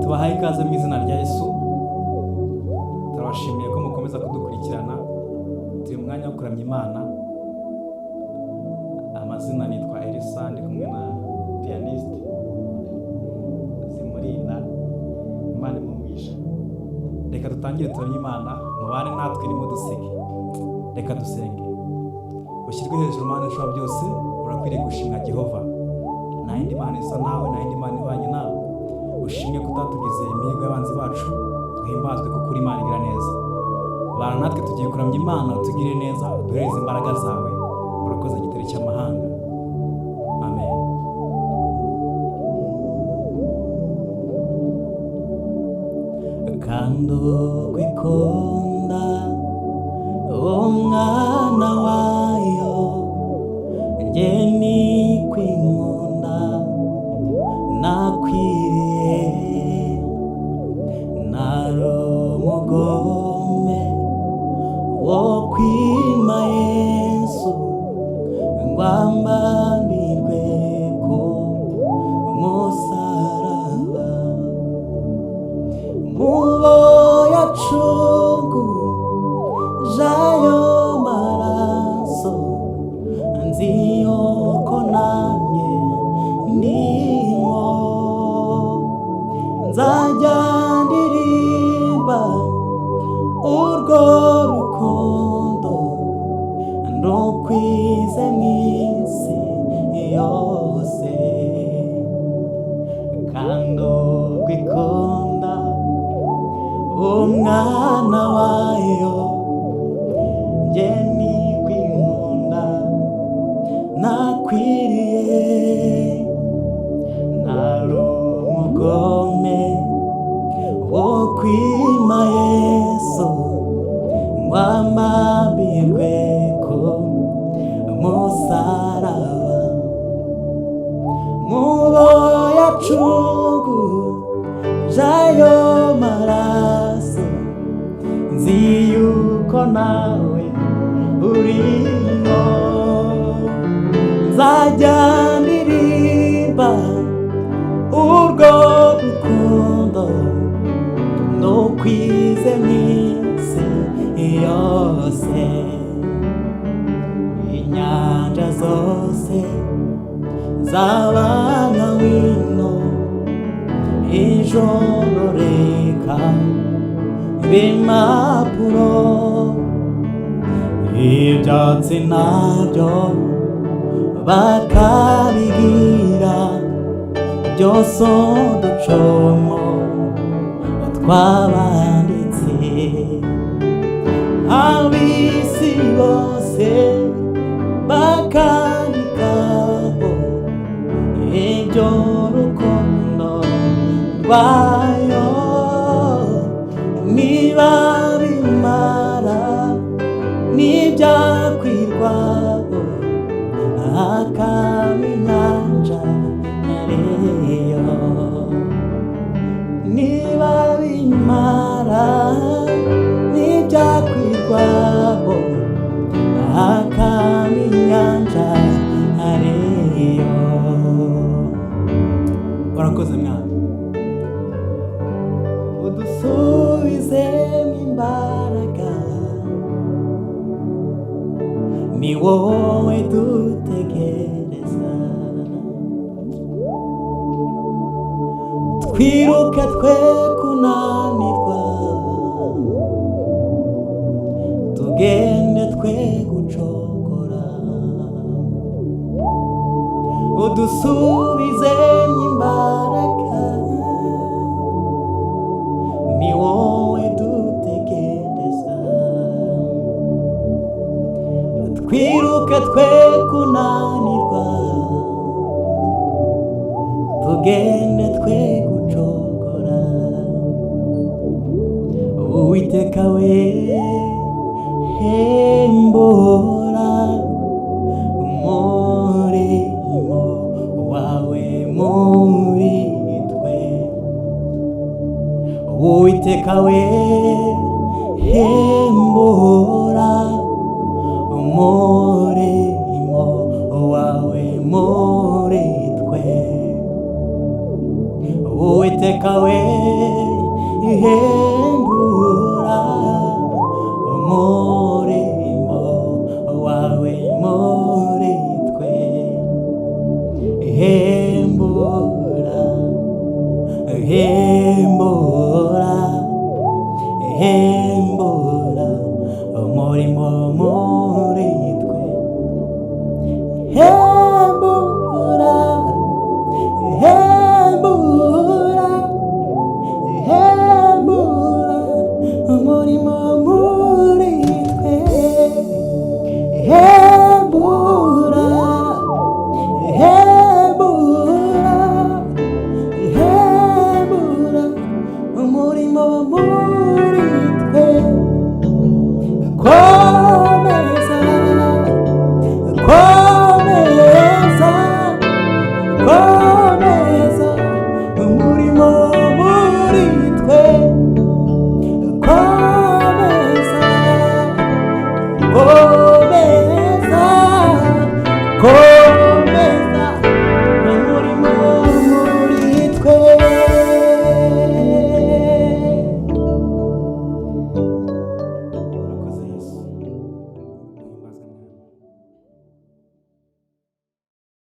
tubahaye ikaze mu izina rya Yesu. Turabashimiye ko mukomeza kudukurikirana. Turi mu mwanya wo kuramya Imana. Amazina nitwa Elisa, ndi kumwe na pianist Zimurinda. Imana imumugisha. Reka dutangire turamye Imana, mubane natwe nimudusenge. Reka dusenge. Ushyirwe hejuru Mana ishobora byose, urakwiriye gushimwa Jehova. Nta yindi Mana isa nawe, nta yindi Mana ibanye nawe. Ushimwe kutatugize imihigo y'abanzi bacu, uhimbazwe kuko uri Imana igira neza. Bana natwe tugiye kuramya Imana, utugire neza, duhereze imbaraga zawe. Urakoze gitare cy'amahanga. Amen. Kando kwikonda umwana wayo, ngeni kwinkunda nakwiriye, naro mugome wo kwima Yesu, ngwambambirwe ku musaraba. Mubo yacungu jayo maraso, nzi yuko nanjye ndimo, nzajya ndirimba urwo rukundo ndukwize mw'isi yose. Kando kwikunda umwana wayo, ngeni kwinkunda nakwiriye, naro umugome wo kwima Yesu, ngwambambirwe ku musaraba. Mubo yacungu jayo maraso, nzi yuko nawe urimo, nzajya ndirimba urwo rukundo ndukwize mw'isi yose. Inyanja zose zabana wino, ijoro reka b'impapuro, ibyatsi nabyo bakabigira, byose uducomo twabanditse. Ab'isi bose bakandikaho ibyo rukundo rwayo, niba bimara n'ibyakwirwaho, hakaba inyanja ariyo. Niba bimara n'ibyakwirwaho, hakaba inyanja ariyo. Urakoze Mwana, udusubizemo imbaraga, ni wowe dutegereza. Twiruke twe kunanirwa, tugende twe gucogora, udusubizemo imbaraga, ni wowe dutegereza. Twiruke twe kunanirwa, tugende twe gucogora. Uwiteka we, hembura umurimo wawe muri twe. Uwiteka we, hembura umurimo wawe muri twe. Uwiteka we ihembura umurimo wawe muri twe, ihembura, ihembura, ihembura umurimo muri twe, ihembura, ihembura, ihembura umurimo muri twe, ihembura, ihembura, ihembura umurimo muri twe. Komeza, komeza, komeza umurimo muri twe, komeza, komeza.